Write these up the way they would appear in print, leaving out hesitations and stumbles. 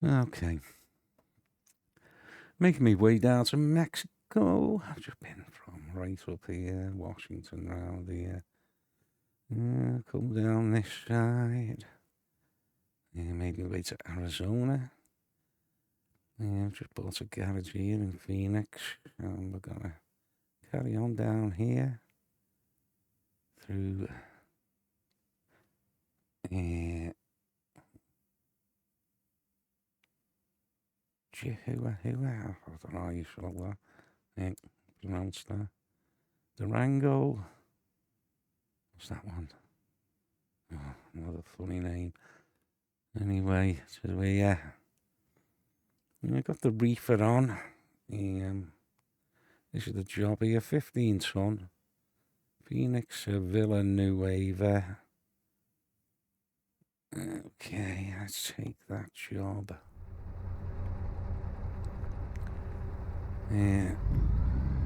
Okay. Making me way down to Mexico. I've just been from right up here, Washington, round here. Come down this side. Maybe way to Arizona. I've just bought a garage here in Phoenix. And we're going to carry on down here through Chihuahua. I don't know how you spell that. Pronounce that. Durango. What's that one? Oh, another funny name. Anyway, so we I got the reefer on. This is the job here, 15 ton. Phoenix Villanueva. Okay, let's take that job.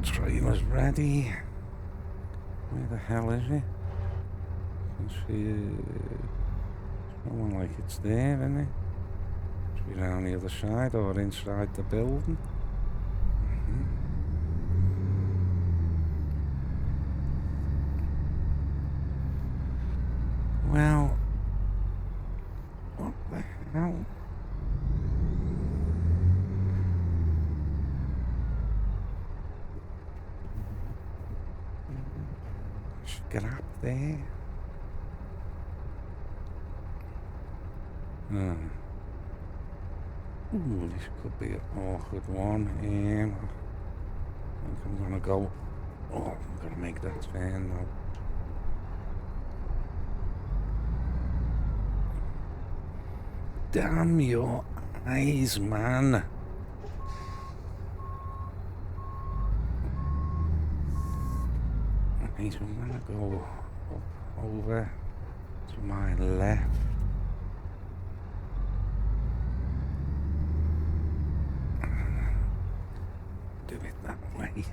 Trailer's ready. Where the hell is it? I see someone like it's there, isn't it? Should be around the other side or inside the building. Well, what the hell? Scrap there. Ooh, this could be an awkward one. I think I'm gonna go. Oh, I'm gonna make that turn now. Damn your eyes, man. Right, I'm gonna go up over to my left. Do it that way.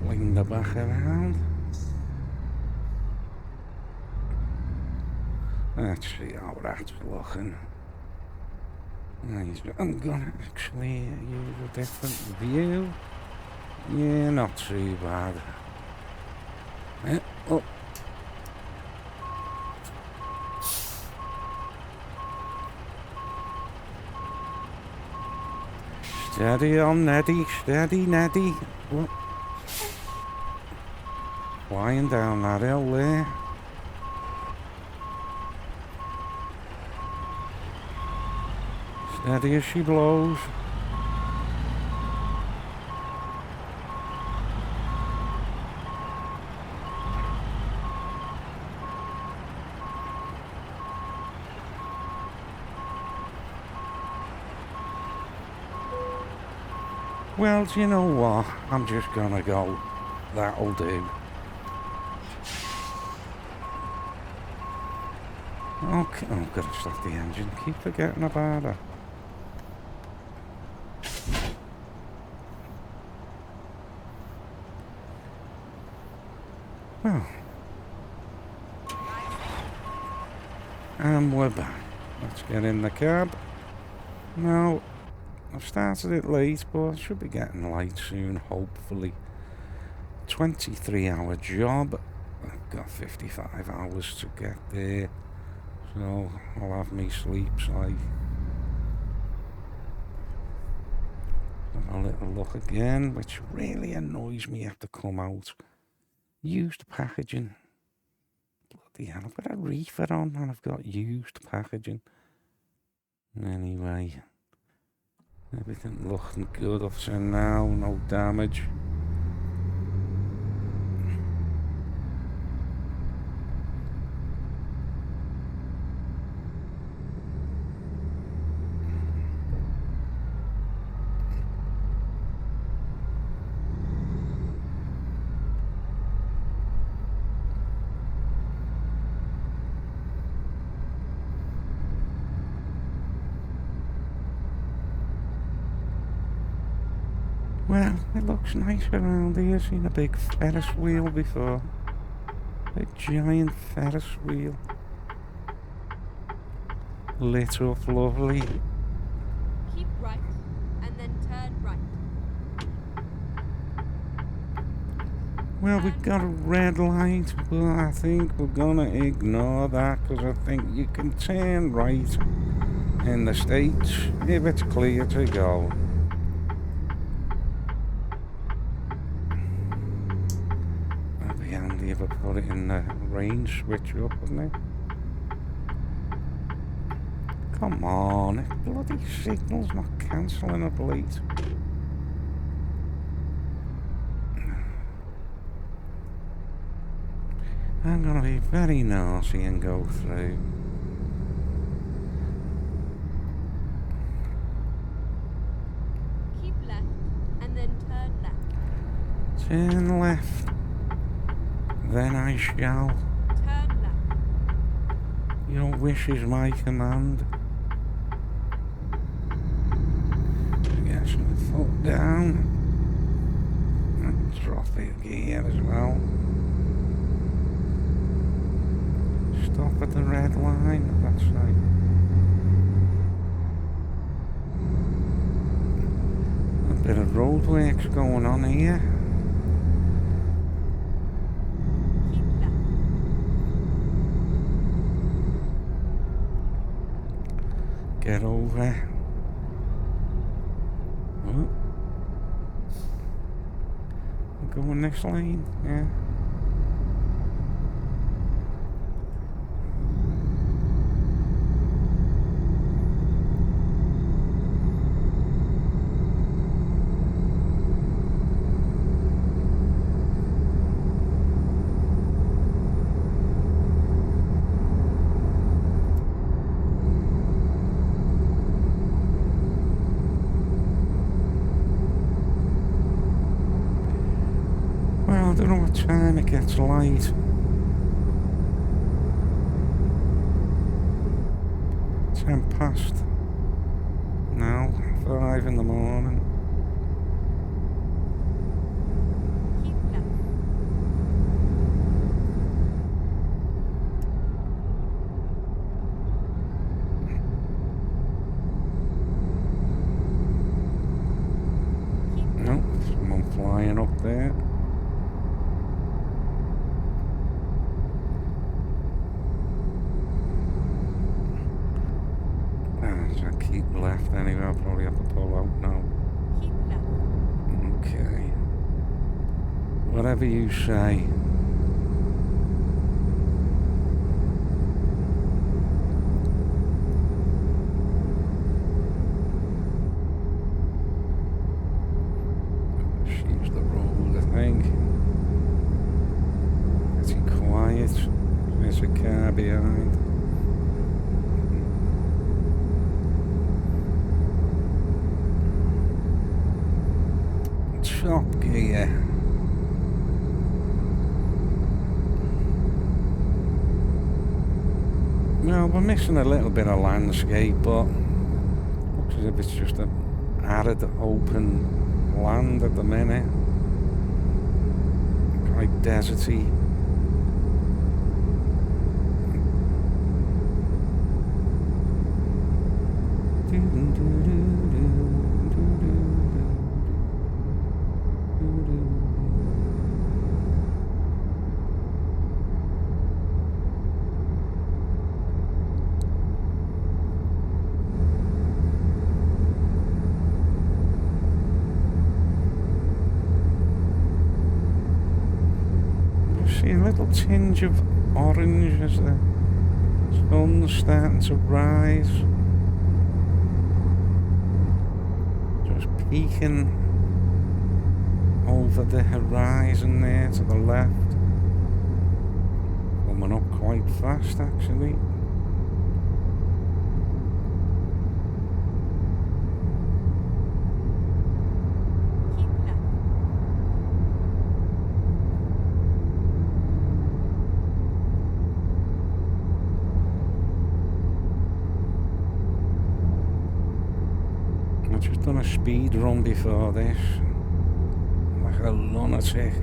Fling the back around. Let's see how that's looking. I'm gonna actually use a different view. Yeah, not too bad. Oh. Steady on, Neddy. Steady, Neddy. Oh. Flying down that hill there. Steady as she blows. Well, do you know what? I'm just gonna go. That'll do. Okay, oh, I've got to stop the engine. Keep forgetting about her. Well, and we're back. Let's get in the cab. Now, I've started it late, but I should be getting light soon, hopefully. 23-hour job. I've got 55 hours to get there. So, I'll have me sleeps like. Have a little look again, which really annoys me have to come out. Used packaging. Bloody hell, I've got a reefer on and I've got used packaging. Anyway, everything looking good up to now, no damage. Well, it looks nice around here. Seen a big Ferris wheel before. A giant Ferris wheel. Lit up lovely. Keep right and then turn right. Well, we've got a red light, but I think we're gonna ignore that because I think you can turn right in the States if it's clear to go. That'd be handy if I put it in the range switch up, wouldn't it? Come on, it bloody signal's not cancelling a plate. I'm gonna be very naughty and go through. Keep left and then turn left. Turn left, then I shall. Turn left. Your wish is my command. Get my foot down and drop it gear as well. Stop at the red line, that's right. A bit of roadworks going on here. Keep left. Get over. Oh. Going this lane, yeah. Well, I don't know what time it gets light. Ten past. Now, 5 in the morning. Keep left. Keep Nope, someone flying up there. So keep left anyway, I'll probably have to pull out now. Keep left. Okay. Whatever you say. She's the road, I think. Is he quiet? There's a car behind. Top gear. Well, we're missing a little bit of landscape, but looks as if it's just an arid open land at the minute. Quite deserty. See a little tinge of orange as the sun's starting to rise. Just peeking over the horizon there to the left. Coming up quite fast actually. Keep left. I've just done a speed run before this. Ach, een lonnet zeg.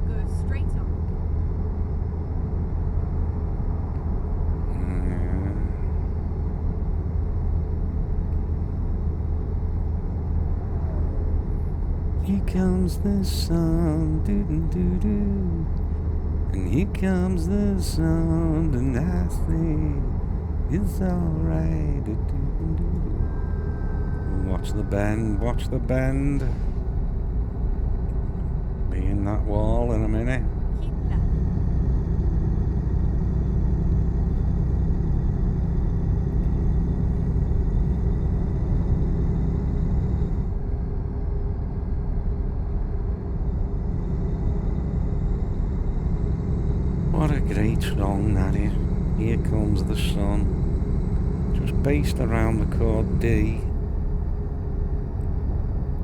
Go straight on. Here comes the sun, doo-doo-doo-doo. And here comes the sun, and I think it's alright. Watch the bend, watch the bend. Be in that wall in a minute. Keep left. What a great song that is. Here comes the sun. Just based around the chord D.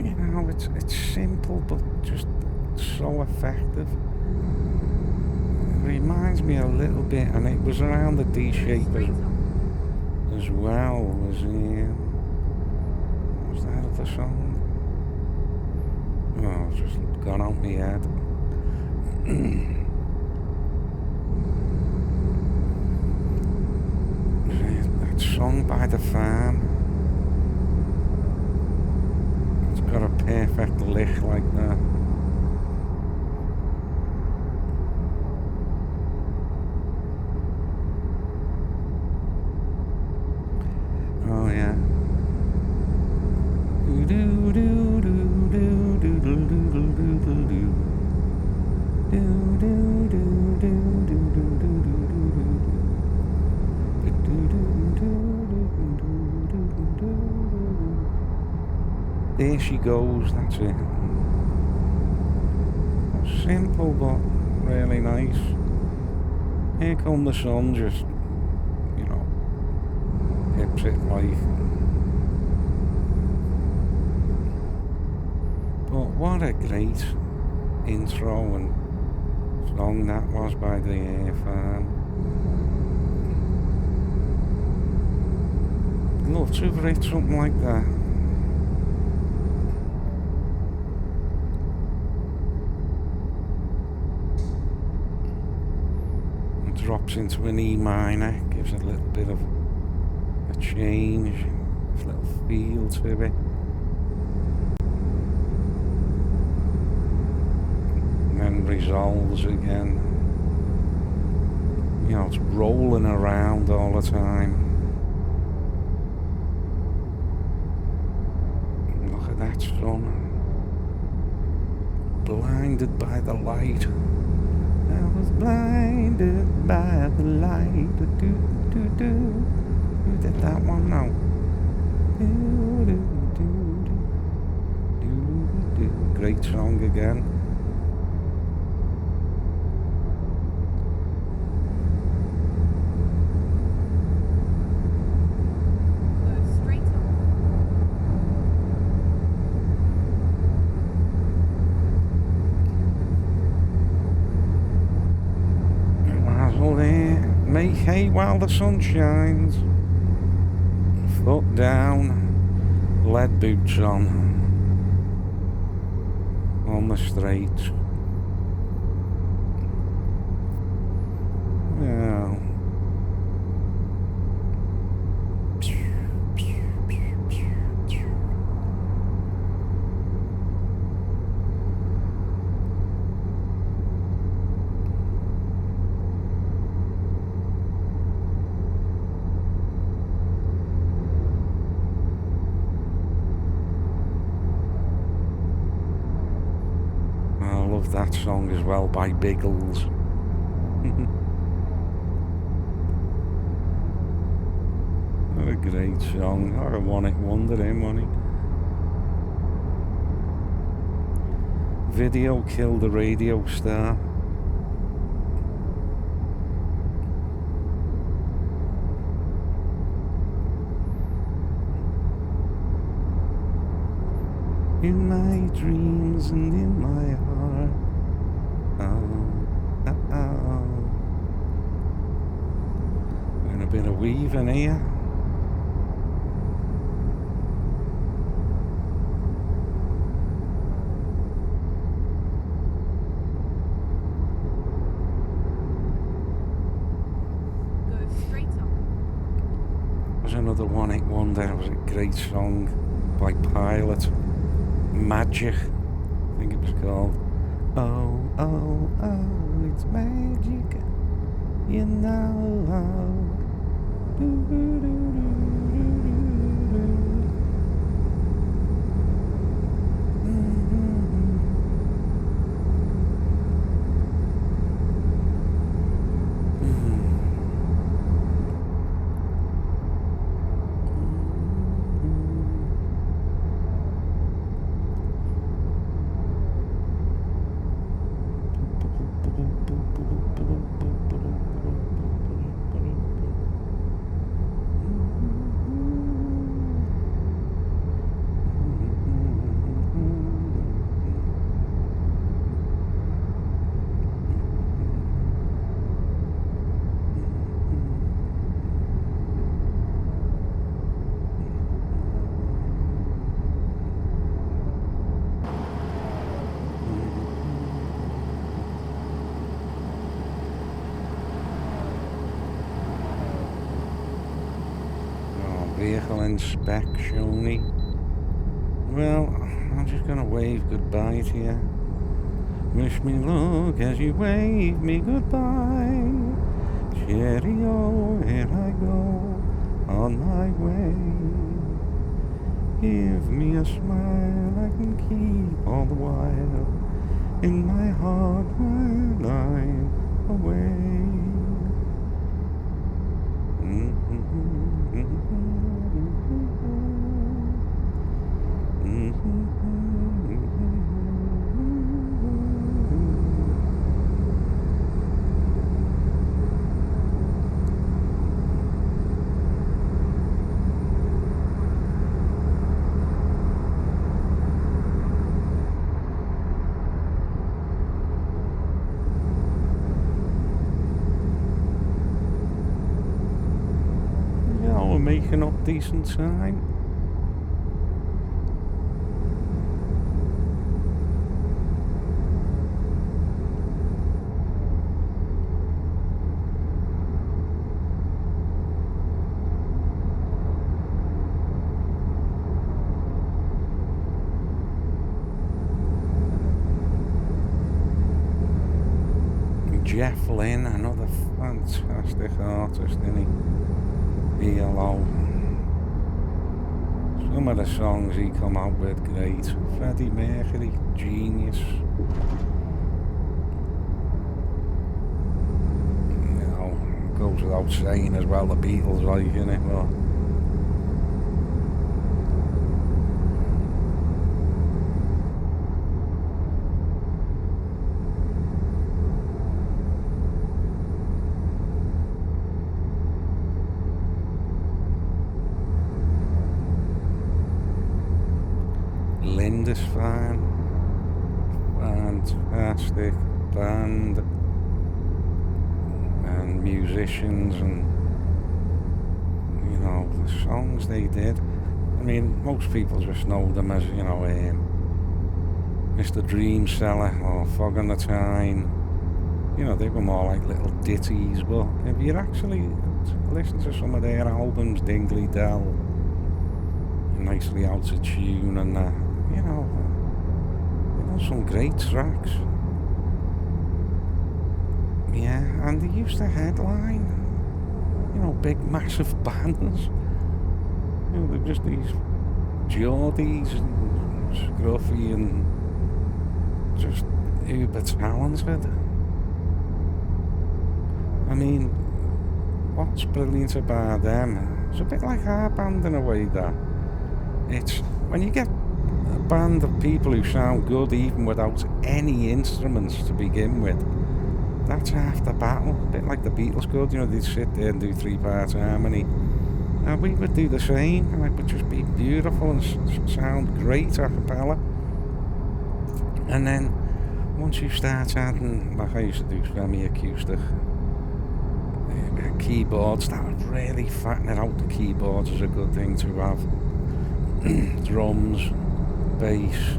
You know, it's simple but just so effective. It reminds me a little bit, and it was around the D shape as well. Was that of the song? Oh, it's just gone out my head. That song by the farm. It's got a perfect lick like that. Oh yeah. There she goes, that's it. Simple but really nice. Here come the sun, just, you know, hips it like. But what a great intro and song that was by the Air Farm. I'd love to have written something like that. It drops into an E minor, gives it a little bit of a change, a little feel to it. And then resolves again. You know, it's rolling around all the time. Look at that sun. Blinded by the light. I was blinded by the light. Who did that one now? Great song again. Make hay while the sun shines. Foot down, lead boots on the straight. Well, that song as well by Biggles. What a great song. What a one-hit wonder, wasn't he? Video killed the radio star. In my dreams and in my heart. And a bit of weaving here. another one-hit wonder. It was a great song by Pilot. Magic, I think it was called. Oh, oh, oh, it's magic, you know. Vehicle inspection. Well, I'm just gonna wave goodbye to you. Wish me luck as you wave me goodbye. Cheerio, here I go on my way. Give me a smile I can keep all the while in my heart while I'm away. Yeah, we're making up decent time. Jeff Lynne, another fantastic artist, isn't he? ELO. Some of the songs he come out with, great. Freddie Mercury, genius. You know, goes without saying as well, the Beatles, like, innit? Well, Lindisfarne, fantastic band and musicians, and you know the songs they did. I mean, most people just know them as, you know, Mr. Dream Seller or Fog on the Tyne. You know, they were more like little ditties, but if you actually listen to some of their albums, Dingley Dell, nicely out of tune and that, you know some great tracks. Yeah, and they used to headline, you know, big massive bands. You know, they're just these Geordies and Scruffy and just uber talented. I mean, what's brilliant about them, it's a bit like our band in a way, that it's when you get a band of people who sound good even without any instruments to begin with, that's half the battle. A bit like the Beatles could, you know, they'd sit there and do 3-part harmony, and we would do the same, and it would just be beautiful and sound great a cappella. And then once you start adding, like I used to do, semi-acoustic keyboards, that would really fatten it out. The keyboards is a good thing to have. Drums, bass,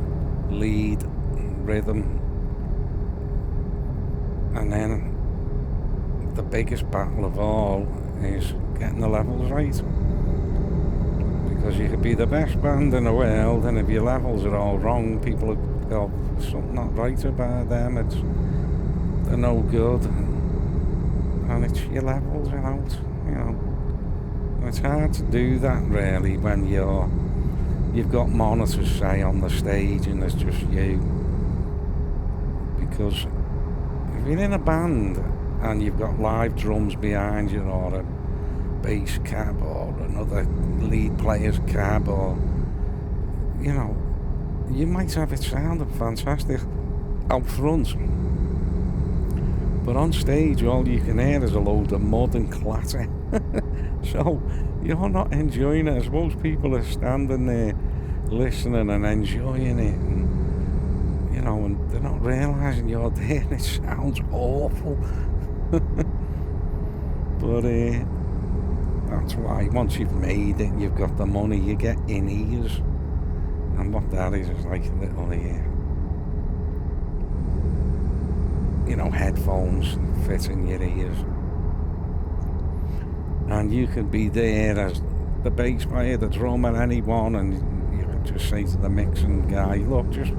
lead, rhythm, and then the biggest battle of all is getting the levels right. Because you could be the best band in the world, and if your levels are all wrong, people have got something not right about them. They're no good, and it's your levels are out. It's hard to do that really when you've got monitors, say, on the stage, and it's just you. Because if you're in a band and you've got live drums behind you, or a bass cab, or another lead player's cab, or you might have it sounding fantastic out front, but on stage all you can hear is a load of mud and clatter. So you're not enjoying it, as most people are standing there listening and enjoying it, and they're not realising you're there, and it sounds awful. But that's why once you've made it, you've got the money, you get in-ears, and what that is like a little headphones fit in your ears, and you can be there as the bass player, the drummer, anyone, and you can just say to the mixing guy, look, just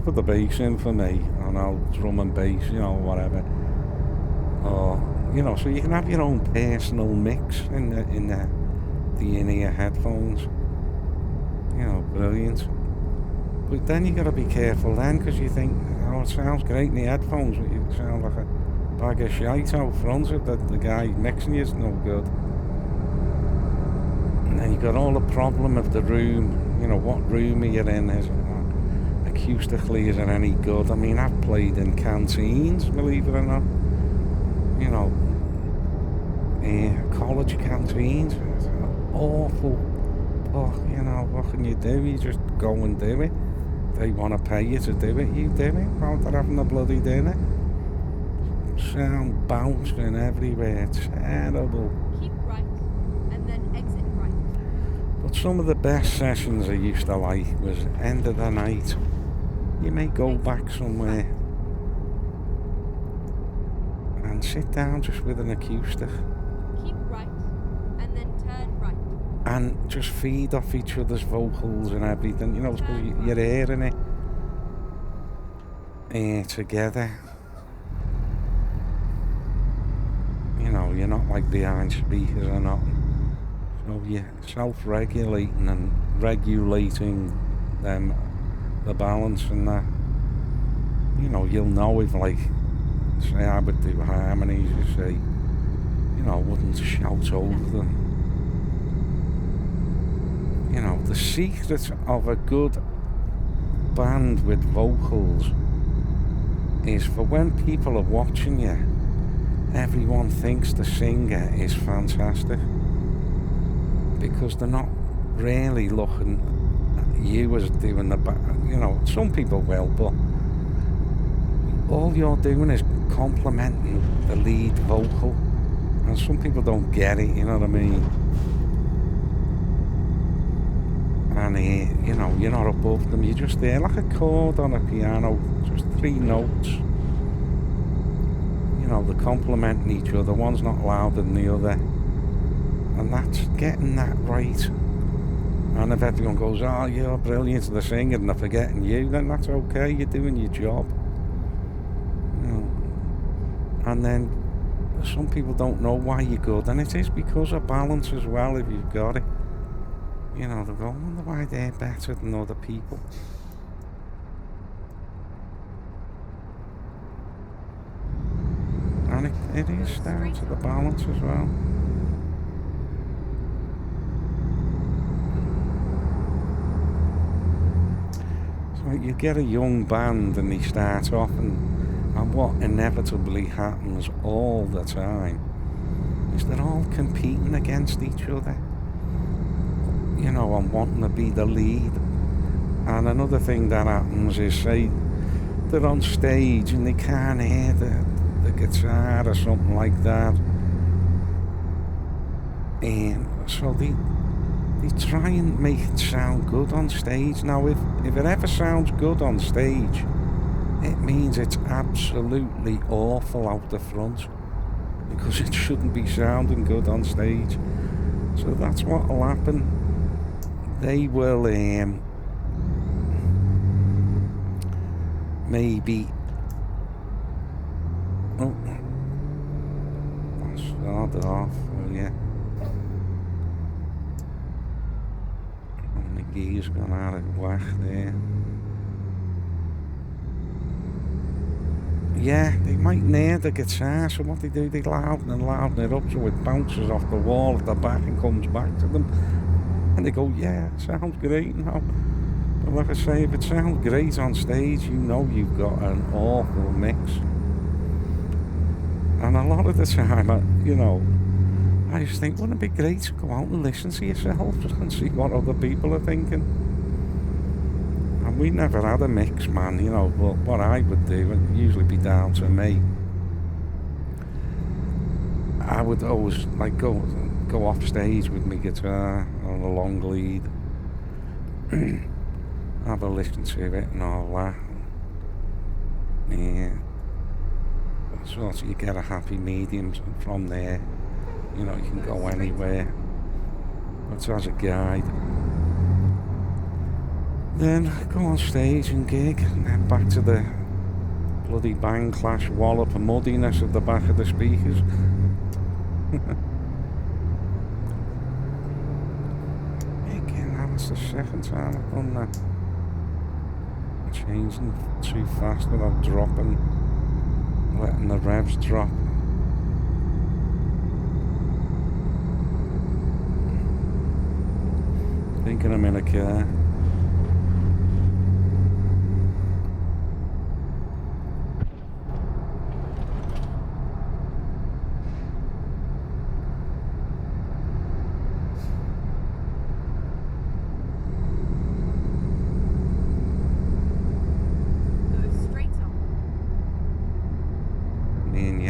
put the bass in for me, and I'll drum and bass, whatever. Or so you can have your own personal mix in the in-ear headphones. Brilliant. But then you got to be careful then, because you think, it sounds great in the headphones, but you sound like a bag of shite out front of the guy mixing you is no good. And then you got all the problem of the room. What room are you in? Is it acoustically, is it any good? I mean, I've played in canteens, believe it or not. College canteens. It's awful. But, what can you do? You just go and do it. They want to pay you to do it, you do it. While they're having a bloody dinner. Sound bouncing everywhere. Terrible. Keep right, and then exit right. But some of the best sessions I used to like was end of the night. You may go back somewhere and sit down just with an acoustic. Keep right, and then turn right. And just feed off each other's vocals and everything, because you're hearing it together. You're not like behind speakers or nothing. So you're self-regulating and regulating the balance and that. You'll know if, like, say I would do harmonies, you say, wouldn't shout over them. The secret of a good band with vocals is for when people are watching you, everyone thinks the singer is fantastic, because they're not really looking at you as doing the some people will, but all you're doing is complimenting the lead vocal, and some people don't get it, you know what I mean? And you're not above them, you're just there like a chord on a piano, just 3 notes. They're complimenting each other, one's not louder than the other, and that's getting that right. And if everyone goes, oh, you're brilliant, they're singing and they're forgetting you, then that's okay, you're doing your job. And then some people don't know why you're good, and it is because of balance as well, if you've got it. They go, I wonder why they're better than other people. And it is down to the balance as well. So you get a young band and they start off, and what inevitably happens all the time is they're all competing against each other. And wanting to be the lead. And another thing that happens is, say, they're on stage and they can't hear the guitar or something like that. And so they try and make it sound good on stage. Now, if it ever sounds good on stage, it means it's absolutely awful out the front, because it shouldn't be sounding good on stage. So that's what will happen. they will maybe. Oh, I'll start off. Oh yeah. Oh, my gear's gone out of whack there. Yeah, they might near the guitar, so what they do, they louden it up so it bounces off the wall at the back and comes back to them. And they go, yeah, it sounds great now. But like I say, if it sounds great on stage, you know you've got an awful mix. And a lot of the time, I just think, wouldn't it be great to go out and listen to yourself and see what other people are thinking? And we never had a mix, man, but what I would do, would usually be down to me. I would always, like, go off stage with my guitar on a long lead. Have a listen to it and all that. Yeah. So you get a happy medium from there. You can go anywhere. But as a guide. Then go on stage and gig, and then back to the bloody bang clash wallop and muddiness at the back of the speakers. Again, that was the second time I've done that. Changing too fast without dropping, letting the revs drop. Thinking I'm in a car.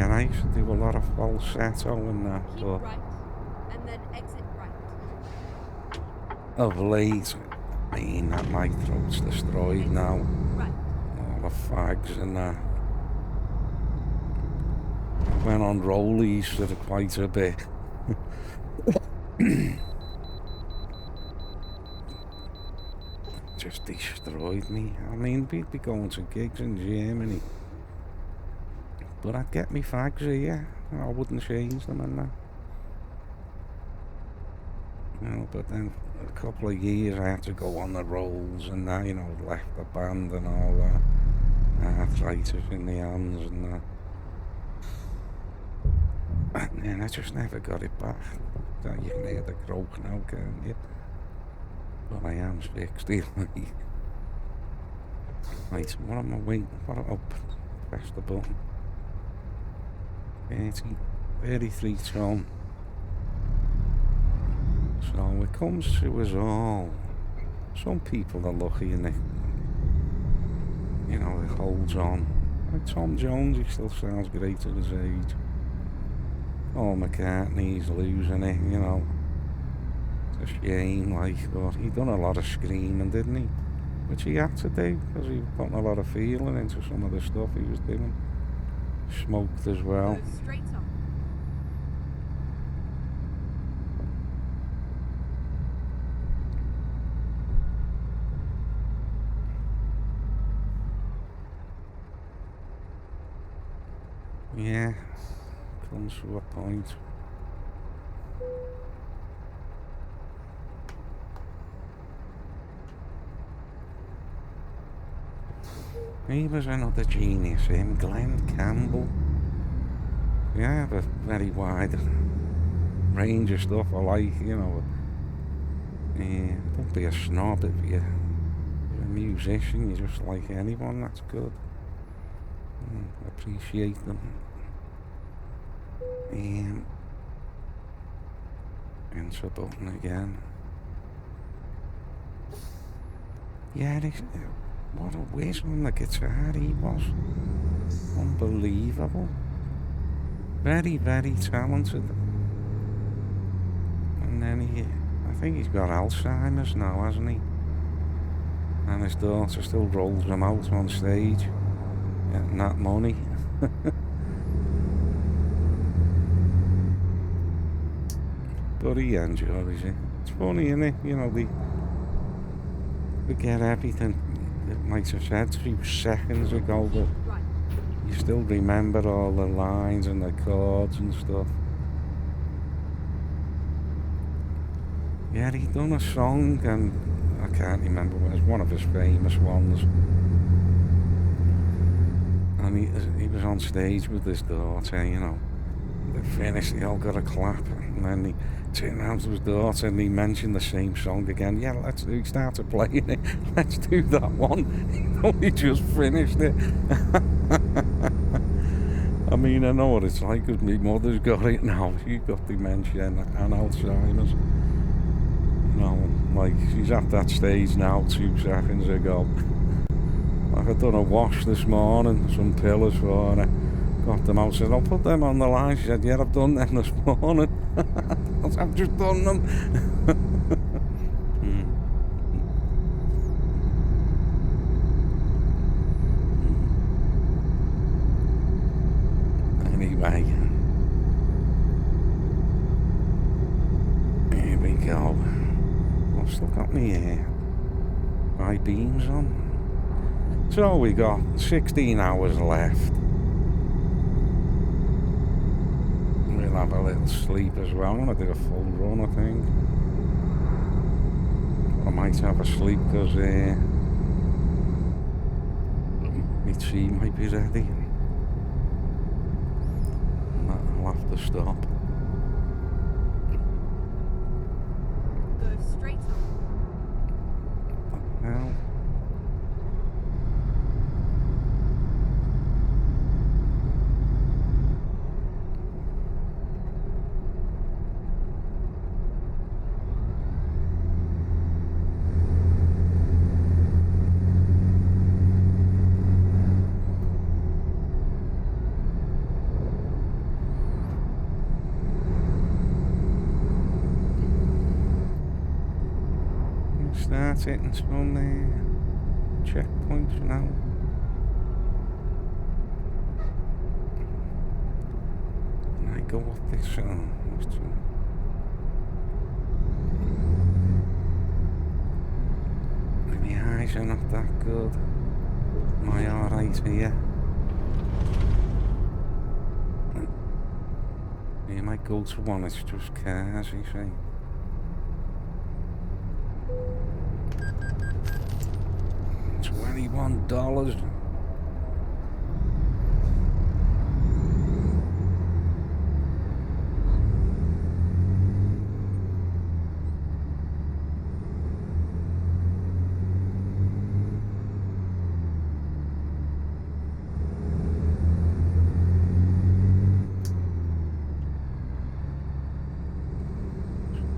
I used to do a lot of falsetto and that, but right, and then exit right. Of late, that my throat's destroyed now. Right. All the fags and that. I went on rollies for quite a bit. Just destroyed me. We'd be going to gigs in Germany. But I'd get me fags here. I wouldn't change them and that. But then a couple of years I had to go on the rolls and that, left the band and all that. Arthritis in the hands and that. And then I just never got it back. You can hear the croak now, can't you? But I am 60. Right, what am I waiting for? Oh, press the button. 33 tone. So it comes to us all. Some people are lucky and it holds on. Like Tom Jones, he still sounds great at his age. Paul McCartney's losing it, It's a shame, but he done a lot of screaming, didn't he? Which he had to do, because he was putting a lot of feeling into some of the stuff he was doing. Smoked as well. Straight on. Yeah, comes to a point. He was another genius, him, Glenn Campbell. Yeah, I have a very wide range of stuff I like, Don't be a snob if you're a musician, you just like anyone, that's good. Appreciate them. Enter button again. Yeah, what a whiz on the guitar he was. Unbelievable. Very, very talented. And then I think he's got Alzheimer's now, hasn't he? And his daughter still rolls him out on stage, getting that money. But he enjoys it. It's funny, isn't it? forget everything. Like I said a few seconds ago, but Keep right. you still remember all the lines and the chords and stuff. Yeah, he done a song, and I can't remember what it was, one of his famous ones. And he was on stage with his daughter, you know. They finished, they all got a clap, and then he turned around to his daughter and he mentioned the same song again. Yeah, he started playing it. Let's do that one. He only just finished it. I mean, I know what it's like because my mother's got it now. She's got dementia and Alzheimer's. You know, like, she's at that stage now 2 seconds ago. Like, I done a wash this morning, some pillows for her. Got them out, said, I'll put them on the line. She said, yeah, I've done them this morning. I've just done them. Anyway, here we go. I've still got my beams on. So we got 16 hours left. We'll have a little sleep as well. I'm going to do a full run, I think. I might have a sleep because my tea might be ready. And I'll have to stop. Go straight on. Well, start hitting some checkpoints now. And I go up this my eyes are not that good. Am I alright here? You might go to one, it's just cars, you see. $21.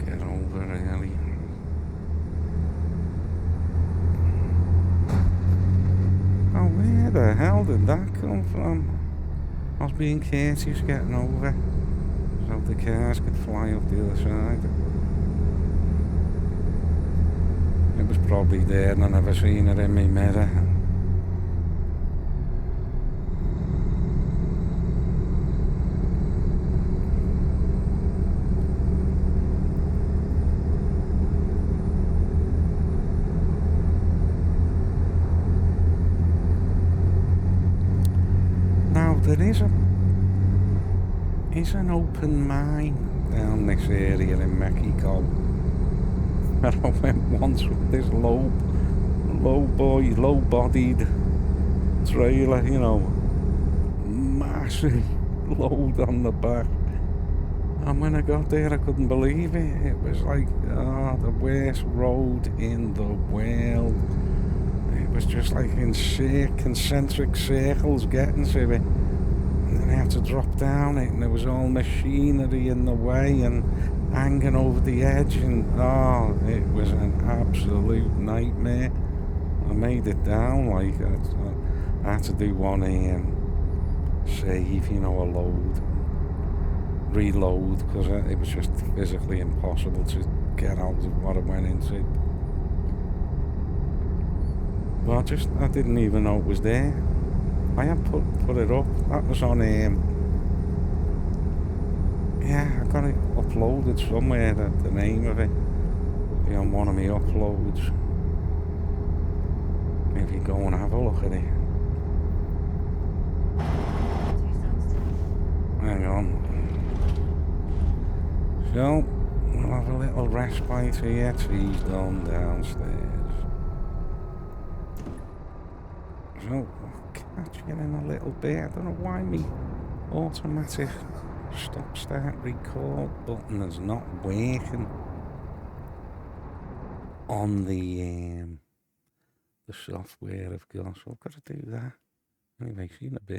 Get over early. Where the hell did that come from? I was being courteous getting over so the cars could fly up the other side. It was probably there and I never seen it in my mirror. There is an open mine down this area in Mexico. Where I went once with this low-bodied trailer, you know, massive load on the back. And when I got there, I couldn't believe it. It was like, the worst road in the world. It was just like in concentric circles getting to it. And then I had to drop down it, and there was all machinery in the way and hanging over the edge, and it was an absolute nightmare. I made it down, like, I had to do one save, you know, a reload, because it was just physically impossible to get out of what I went into. But I didn't even know it was there. I had put it up. That was on I got it uploaded somewhere, the name of it. On one of my uploads. If you go and have a look at it. Hang on. So, we'll have a little respite here. Trees done downstairs. So, I'll catch you in a little bit. I don't know why me automatic stop-start record button is not working on the software I've got. So I've got to do that. Anyway, see you in a bit.